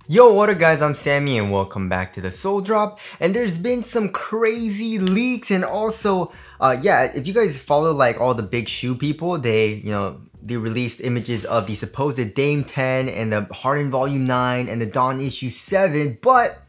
Yo, what up guys, I'm Sammy and welcome back to the Soul Drop. And there's been some crazy leaks and also, yeah, if you guys follow like all the big shoe people, they released images of the supposed Dame 10 and the Harden Volume 9 and the Dawn Issue 7, but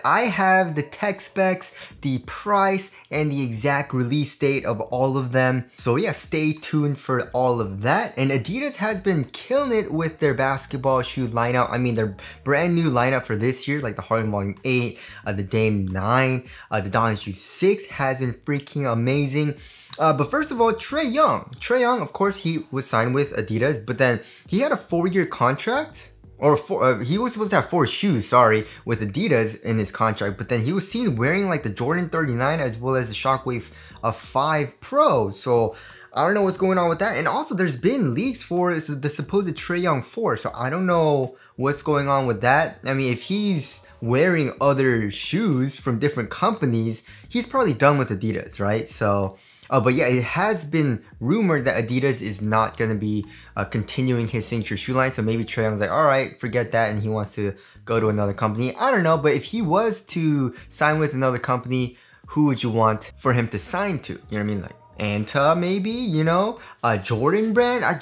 I have the tech specs, the price, and the exact release date of all of them. So yeah, stay tuned for all of that. And Adidas has been killing it with their basketball shoe lineup. I mean, their brand new lineup for this year, like the Harden Volume 8, the Dame 9, the Dawn Issue 6 has been freaking amazing. But first of all, Trae Young, of course, he was signed with Adidas, but then he had a 4-year contract. He was supposed to have 4 shoes, sorry, with Adidas in his contract, but then he was seen wearing like the Jordan 39 as well as the Shockwave 5 Pro. So I don't know what's going on with that. And also there's been leaks for the supposed Trae Young 4. So I don't know what's going on with that. I mean, if he's wearing other shoes from different companies, he's probably done with Adidas, right? So but yeah, it has been rumored that Adidas is not going to be continuing his signature shoe line. So maybe Trae Young's like, all right, forget that. And he wants to go to another company. I don't know. But if he was to sign with another company, who would you want for him to sign to? You know what I mean? Like Anta, maybe, you know, a Jordan brand, I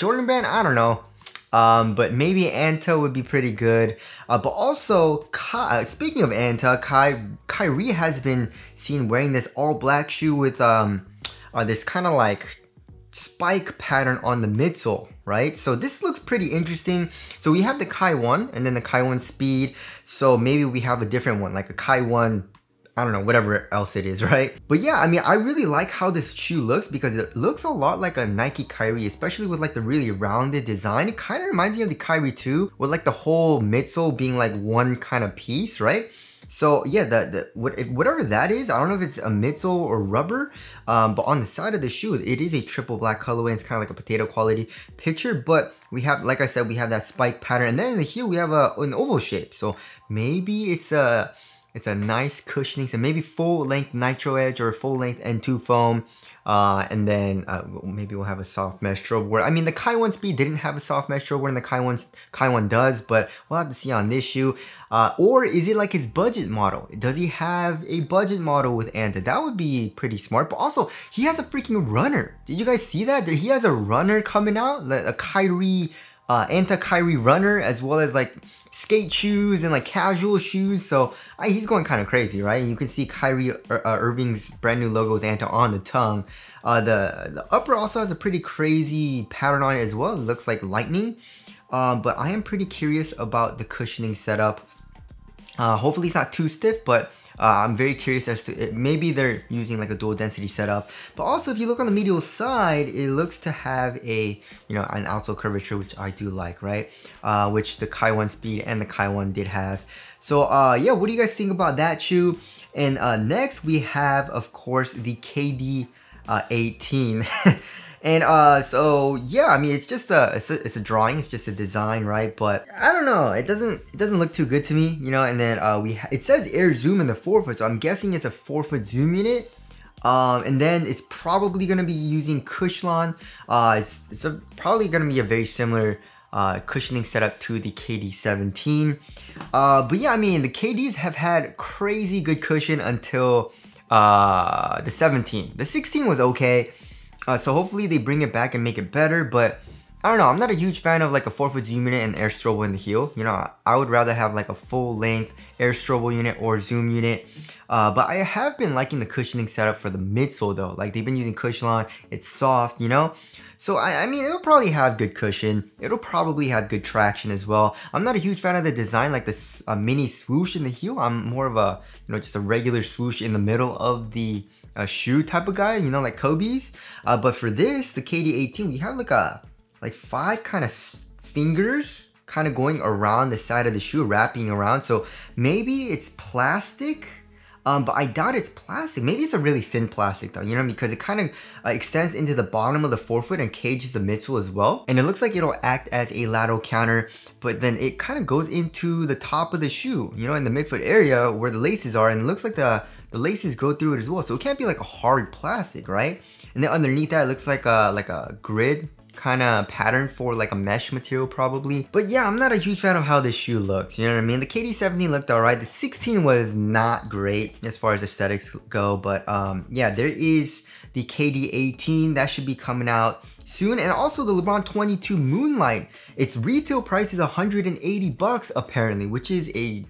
don't know. But maybe Anta would be pretty good. But also, speaking of Anta, Kyrie has been seen wearing this all black shoe with this kind of like spike pattern on the midsole, right? So this looks pretty interesting. So we have the Kai 1 and then the Kai 1 Speed. So maybe we have a different one, like a Kai 1, I don't know, whatever else it is, right? But yeah, I mean, I really like how this shoe looks because it looks a lot like a Nike Kyrie, especially with like the really rounded design. It kind of reminds me of the Kyrie 2 with like the whole midsole being like one kind of piece, right? So yeah, whatever that is, I don't know if it's a midsole or rubber, but on the side of the shoe, it is a triple black colorway. It's kind of like a potato quality picture, but we have, like I said, we have that spike pattern, and then in the heel we have an oval shape. So maybe it's a nice cushioning, so maybe full length nitro edge or full length N2 foam. And then maybe we'll have a soft mesh strobe wear. I mean, the Kai 1 Speed didn't have a soft mesh strobe wear, and the Kai 1 does, but we'll have to see on this shoe. Or is it like his budget model? Does he have a budget model with Anta? That would be pretty smart. But also, he has a freaking runner. Did you guys see that? He has a runner coming out, like a Kyrie, Anta Kyrie runner, as well as like skate shoes and like casual shoes. So he's going kind of crazy, right? You can see Kyrie Irving's brand new logo with Anta on the tongue. The upper also has a pretty crazy pattern on it as well. It looks like lightning. But I am pretty curious about the cushioning setup. Hopefully it's not too stiff, but I'm very curious as to maybe they're using like a dual density setup. But also if you look on the medial side, it looks to have a, you know, an outsole curvature, which I do like, right? Which the Kai 1 Speed and the Kai 1 did have. So yeah, what do you guys think about that shoe? And next we have, of course, the KD 18. And so yeah, I mean, it's just it's a drawing, it's just a design, right? But I don't know, it doesn't look too good to me, you know. And then it says air zoom in the 4-foot, so I'm guessing it's a 4-foot zoom unit. And then it's probably gonna be using Cushlon. It's probably gonna be a very similar cushioning setup to the KD 17. But yeah, I mean, the KDs have had crazy good cushion until the 17. The 16 was okay. So hopefully they bring it back and make it better, but I don't know, I'm not a huge fan of like a 4-foot zoom unit and air strobo in the heel. You know, I would rather have like a full length air strobo unit or zoom unit. But I have been liking the cushioning setup for the midsole though. Like they've been using Cushlon, it's soft, you know? So I mean, it'll probably have good cushion. It'll probably have good traction as well. I'm not a huge fan of the design, like this mini swoosh in the heel. I'm more of a, you know, just a regular swoosh in the middle of the shoe type of guy, you know, like Kobe's. But for this, the KD 18, we have like 5 kind of fingers kind of going around the side of the shoe, wrapping around. So maybe it's plastic. But I doubt it's plastic. Maybe it's a really thin plastic though, you know, because it kind of extends into the bottom of the 4-foot and cages the midsole as well. And it looks like it'll act as a lateral counter, but then it kind of goes into the top of the shoe, you know, in the midfoot area where the laces are, and it looks like the laces go through it as well. So it can't be like a hard plastic, right? And then underneath that, it looks like a grid kind of pattern for like a mesh material probably. But yeah, I'm not a huge fan of how this shoe looks, you know what I mean? The KD 17 looked alright. The 16 was not great as far as aesthetics go, but yeah, there is the KD 18 that should be coming out soon, and also the LeBron 22 Moonlight. Its retail price is $180 apparently, which is a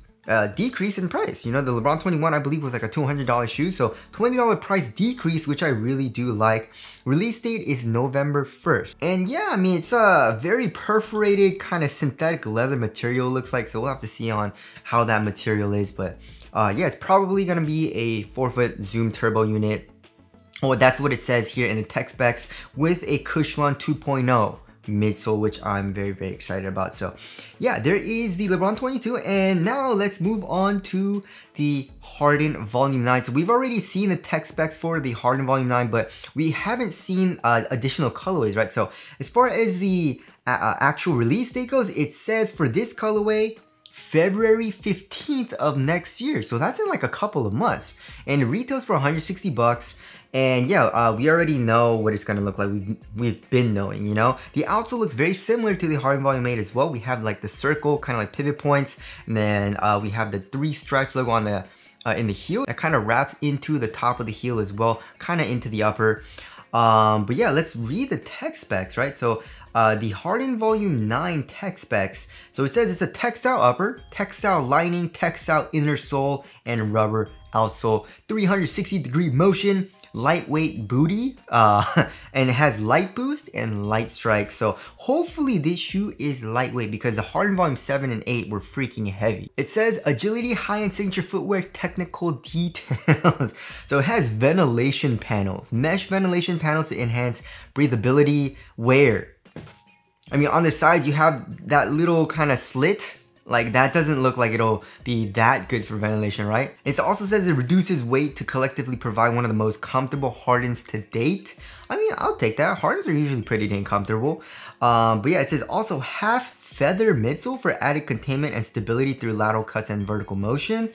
decrease in price. You know, the LeBron 21 I believe was like a $200 shoe, so $20 price decrease, which I really do like. Release date is November 1st, and yeah, I mean, it's a very perforated kind of synthetic leather material looks like, so we'll have to see on how that material is. But yeah, it's probably gonna be a 4-foot zoom turbo unit. Oh, that's what it says here in the tech specs, with a Cushlon 2.0 midsole, which I'm very, very excited about. So yeah, there is the LeBron 22, and now let's move on to the Harden Volume 9. So we've already seen the tech specs for the Harden Volume 9, but we haven't seen additional colorways, right? So as far as the actual release date goes, it says for this colorway, February 15th of next year. So that's in like a couple of months, and it retails for $160. And yeah, we already know what it's gonna look like. We've been knowing, you know. The outsole looks very similar to the Harden Volume 8 as well. We have like the circle, kind of like pivot points, and then we have the 3 stripes logo on the in the heel that kind of wraps into the top of the heel as well, kind of into the upper. But yeah, let's read the tech specs, right? So the Harden Volume 9 tech specs. So it says it's a textile upper, textile lining, textile inner sole, and rubber outsole. 360-degree motion, lightweight booty, and it has light boost and light strike. So hopefully this shoe is lightweight, because the Harden Volume 7 and 8 were freaking heavy. It says agility, high-end signature footwear, technical details. So it has ventilation panels, mesh ventilation panels to enhance breathability. Where? I mean, on the sides you have that little kind of slit. Like, that doesn't look like it'll be that good for ventilation, right? It also says it reduces weight to collectively provide one of the most comfortable Hardens to date. I mean, I'll take that. Hardens are usually pretty dang comfortable. But yeah, it says also half feather midsole for added containment and stability through lateral cuts and vertical motion.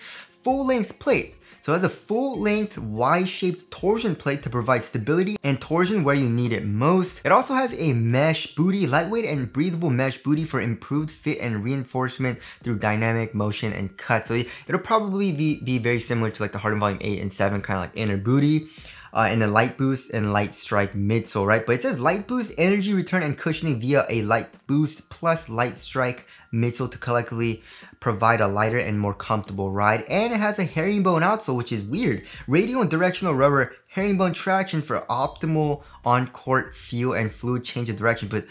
Full length plate. So it has a full-length Y-shaped torsion plate to provide stability and torsion where you need it most. It also has a mesh booty, lightweight and breathable mesh booty for improved fit and reinforcement through dynamic motion and cut. So it'll probably be very similar to like the Harden Volume 8 and 7, kind of like inner booty. And a light boost and light strike midsole, right? But it says light boost, energy return, and cushioning via a light boost plus light strike midsole to collectively provide a lighter and more comfortable ride. And it has a herringbone outsole, which is weird. Radial and directional rubber herringbone traction for optimal on-court feel and fluid change of direction. But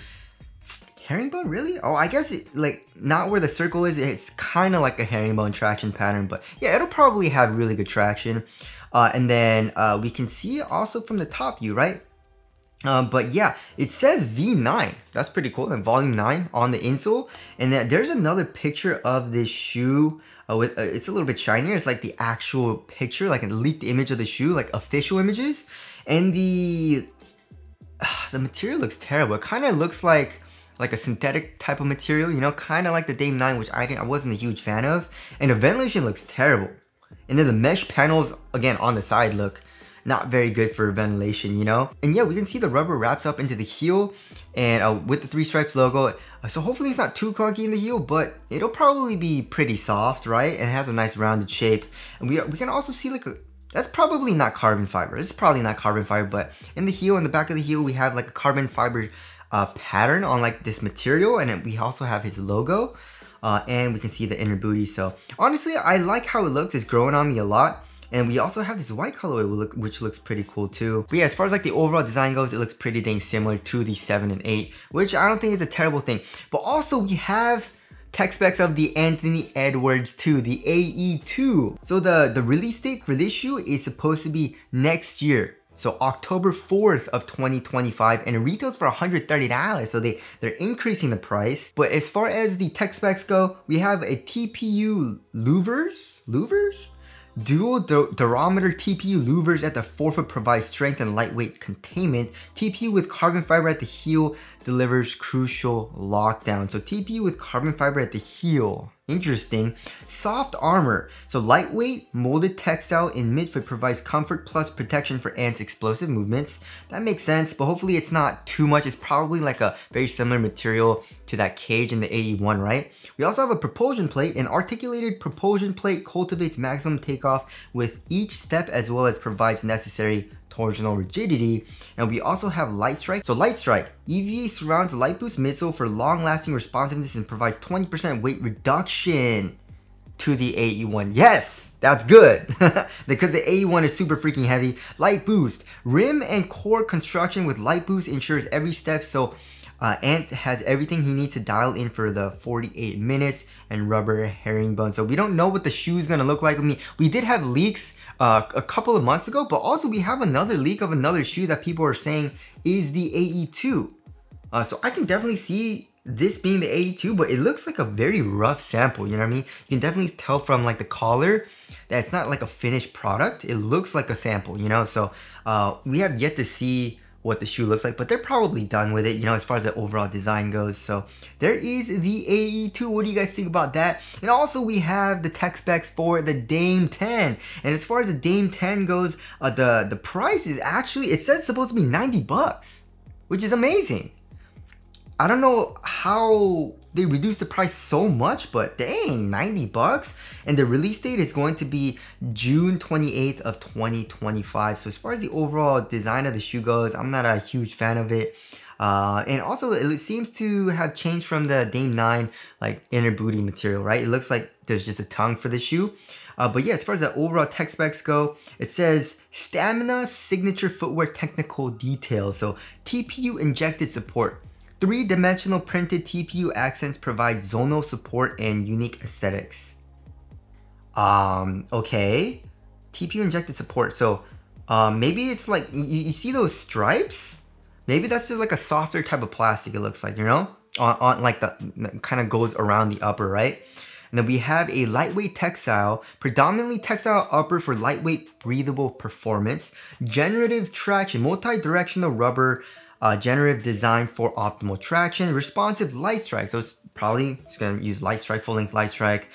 herringbone, really? Oh, I guess it, like, not where the circle is. It's kind of like a herringbone traction pattern, but yeah, it'll probably have really good traction. And then we can see it also from the top view, right? But yeah, it says V9. That's pretty cool. And Volume 9 on the insole. And then there's another picture of this shoe. With it's a little bit shinier. It's like the actual picture, like a leaked image of the shoe, like official images. And the material looks terrible. It kind of looks like a synthetic type of material, you know, kind of like the Dame 9, which I wasn't a huge fan of. And the ventilation looks terrible. And then the mesh panels, again, on the side look not very good for ventilation, you know? And yeah, we can see the rubber wraps up into the heel and with the 3 stripes logo. So hopefully it's not too clunky in the heel, but it'll probably be pretty soft, right? And it has a nice rounded shape. And we can also see like that's probably not carbon fiber. It's probably not carbon fiber, but in the heel, in the back of the heel, we have like a carbon fiber pattern on like this material. And then we also have his logo. And we can see the inner booty. So honestly, I like how it looks. It's growing on me a lot. And we also have this white colorway, which looks pretty cool too. But yeah, as far as like the overall design goes, it looks pretty dang similar to the 7 and 8, which I don't think is a terrible thing. But also we have tech specs of the Anthony Edwards 2, the AE2. So the release date for this shoe is supposed to be next year. So October 4th of 2025, and it retails for $130. So they're increasing the price. But as far as the tech specs go, we have a TPU louvers? Dual durometer TPU louvers at the forefoot provide strength and lightweight containment. TPU with carbon fiber at the heel delivers crucial lockdown. So TPU with carbon fiber at the heel. Interesting. Soft armor. So lightweight, molded textile in midfoot provides comfort plus protection for Ant's explosive movements. That makes sense, but hopefully it's not too much. It's probably like a very similar material to that cage in the 81, right? We also have a propulsion plate. An articulated propulsion plate cultivates maximum takeoff with each step as well as provides necessary torsional rigidity. And we also have Light Strike. So Light Strike, EVA surrounds a light boost missile for long-lasting responsiveness and provides 20% weight reduction to the AE1. Yes, that's good because the AE1 is super freaking heavy. Light boost, rim and core construction with light boost ensures every step. So Ant has everything he needs to dial in for the 48 minutes and rubber herringbone. So we don't know what the shoe is gonna look like. I mean, we did have leaks a couple of months ago, but also we have another leak of another shoe that people are saying is the AE2. So I can definitely see this being the AE2, but it looks like a very rough sample, you know what I mean? You can definitely tell from like the collar that it's not like a finished product. It looks like a sample, you know? So we have yet to see what the shoe looks like, but they're probably done with it, you know, as far as the overall design goes. So there is the AE2. What do you guys think about that? And also we have the tech specs for the Dame 10. And as far as the Dame 10 goes, the price is actually, it says it's supposed to be 90 bucks, which is amazing. I don't know how they reduced the price so much, but dang, 90 bucks. And the release date is going to be June 28th of 2025. So as far as the overall design of the shoe goes, I'm not a huge fan of it. And also it seems to have changed from the Dame 9 like inner booty material, right? It looks like there's just a tongue for the shoe. But yeah, as far as the overall tech specs go, it says Stamina Signature Footwear Technical Details. So TPU injected support. 3-dimensional printed TPU accents provide zonal support and unique aesthetics. Okay. TPU injected support. So maybe it's like, you see those stripes? Maybe that's just like a softer type of plastic, it looks like, you know? On like the kind of goes around the upper, right? And then we have a lightweight textile, predominantly textile upper for lightweight breathable performance, generative traction, multi-directional rubber, generative design for optimal traction, responsive light strike. So it's probably just gonna use light strike, full length light strike.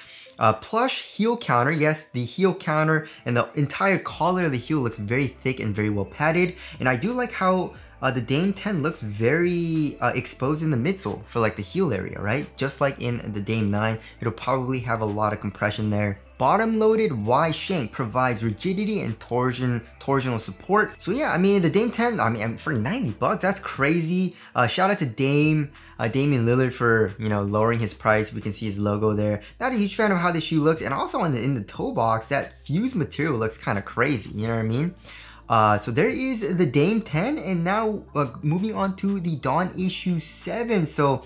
Plush heel counter. Yes, the heel counter and the entire collar of the heel looks very thick and very well padded. And I do like how the Dame 10 looks very exposed in the midsole for like the heel area, right? Just like in the Dame 9, it'll probably have a lot of compression there. Bottom-loaded Y shank provides rigidity and torsional support. So yeah, I mean the Dame 10, I mean for 90 bucks, that's crazy. Shout out to Damian Lillard for, you know, lowering his price. We can see his logo there. Not a huge fan of how the shoe looks, and also in the toe box, that fused material looks kind of crazy. You know what I mean? So there is the Dame 10, and now moving on to the Dawn Issue 7. So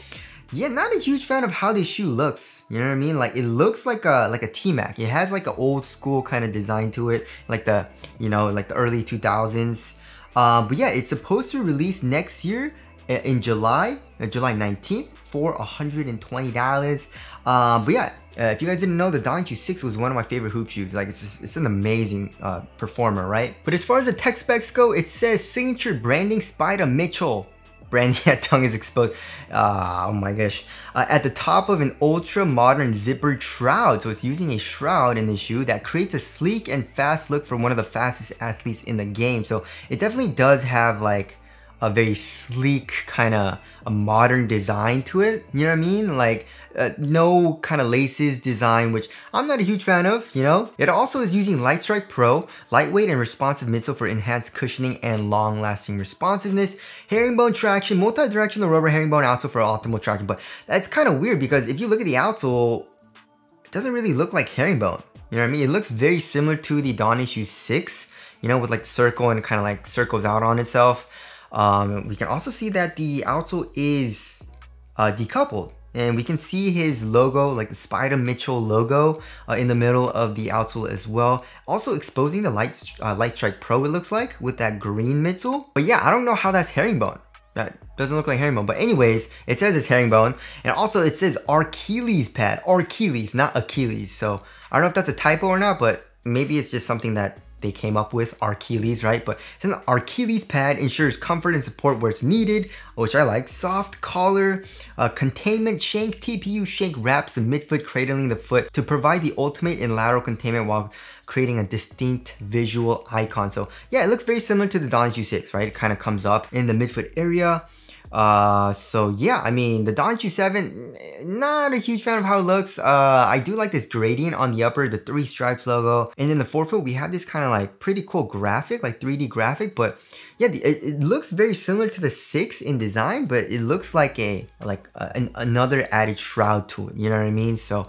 yeah, not a huge fan of how this shoe looks. You know what I mean? Like it looks like a T-Mac. It has like an old school kind of design to it, like the, you know, like the early 2000s. But yeah, it's supposed to release next year in July 19th for $120. But yeah, if you guys didn't know, the Dawn Issue 6 was one of my favorite hoop shoes. Like it's an amazing performer, right? But as far as the tech specs go, it says signature branding Spider Mitchell. Branding at tongue is exposed. Oh my gosh. At the top of an ultra modern zippered shroud. So it's using a shroud in the shoe that creates a sleek and fast look for one of the fastest athletes in the game. So it definitely does have like a very sleek kind of a modern design to it. You know what I mean? Like no kind of laces design, which I'm not a huge fan of, you know? It also is using Light Strike Pro, lightweight and responsive midsole for enhanced cushioning and long-lasting responsiveness, herringbone traction, multi-directional rubber herringbone outsole for optimal traction. But that's kind of weird because if you look at the outsole, it doesn't really look like herringbone. You know what I mean? It looks very similar to the Dawn Issue 6, you know, with like the circle and kind of like circles out on itself. We can also see that the outsole is decoupled. And we can see his logo, like the Spider Mitchell logo in the middle of the outsole as well. Also exposing the Light Strike Pro, it looks like, with that green midsole. But yeah, I don't know how that's herringbone. That doesn't look like herringbone. But anyways, it says it's herringbone. And also it says Achilles pad. Achilles, not Achilles. So I don't know if that's a typo or not, but maybe it's just something that they came up with, Achilles, right? But it's an Achilles pad, ensures comfort and support where it's needed, which I like. Soft collar, containment shank, TPU shank wraps the midfoot, cradling the foot to provide the ultimate in lateral containment while creating a distinct visual icon. So yeah, it looks very similar to the Don's U6, right? It kind of comes up in the midfoot area. So yeah, I mean, the Don's U7, not a huge fan of how it looks. I do like this gradient on the upper, the 3 stripes logo. And in the forefoot, we have this kind of like pretty cool graphic, like 3D graphic, but yeah, it looks very similar to the 6 in design, but it looks like another added shroud to it, you know what I mean? So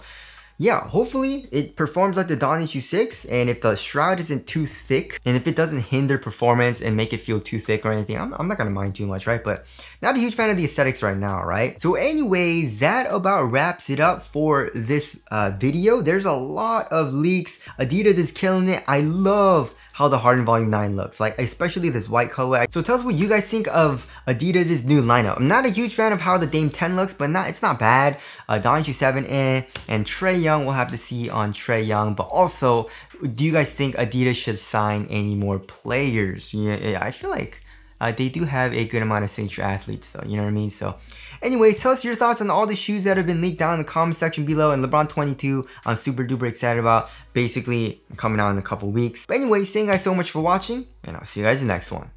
yeah, hopefully it performs like the Don's U6, and if the shroud isn't too thick, and if it doesn't hinder performance and make it feel too thick or anything, I'm not gonna mind too much, right? But not a huge fan of the aesthetics right now, right? So anyways, that about wraps it up for this video. There's a lot of leaks. Adidas is killing it. I love how the Harden Volume 9 looks, like especially this white colorway. So tell us what you guys think of Adidas' new lineup. I'm not a huge fan of how the Dame 10 looks, but it's not bad. Don's U7, and Trae Young, we'll have to see on Trae Young. But also, do you guys think Adidas should sign any more players? Yeah, I feel like they do have a good amount of signature athletes though, you know what I mean? So anyways, tell us your thoughts on all the shoes that have been leaked down in the comment section below. And LeBron 22, I'm super duper excited about, basically coming out in a couple weeks. But anyways, thank you guys so much for watching, and I'll see you guys in the next one.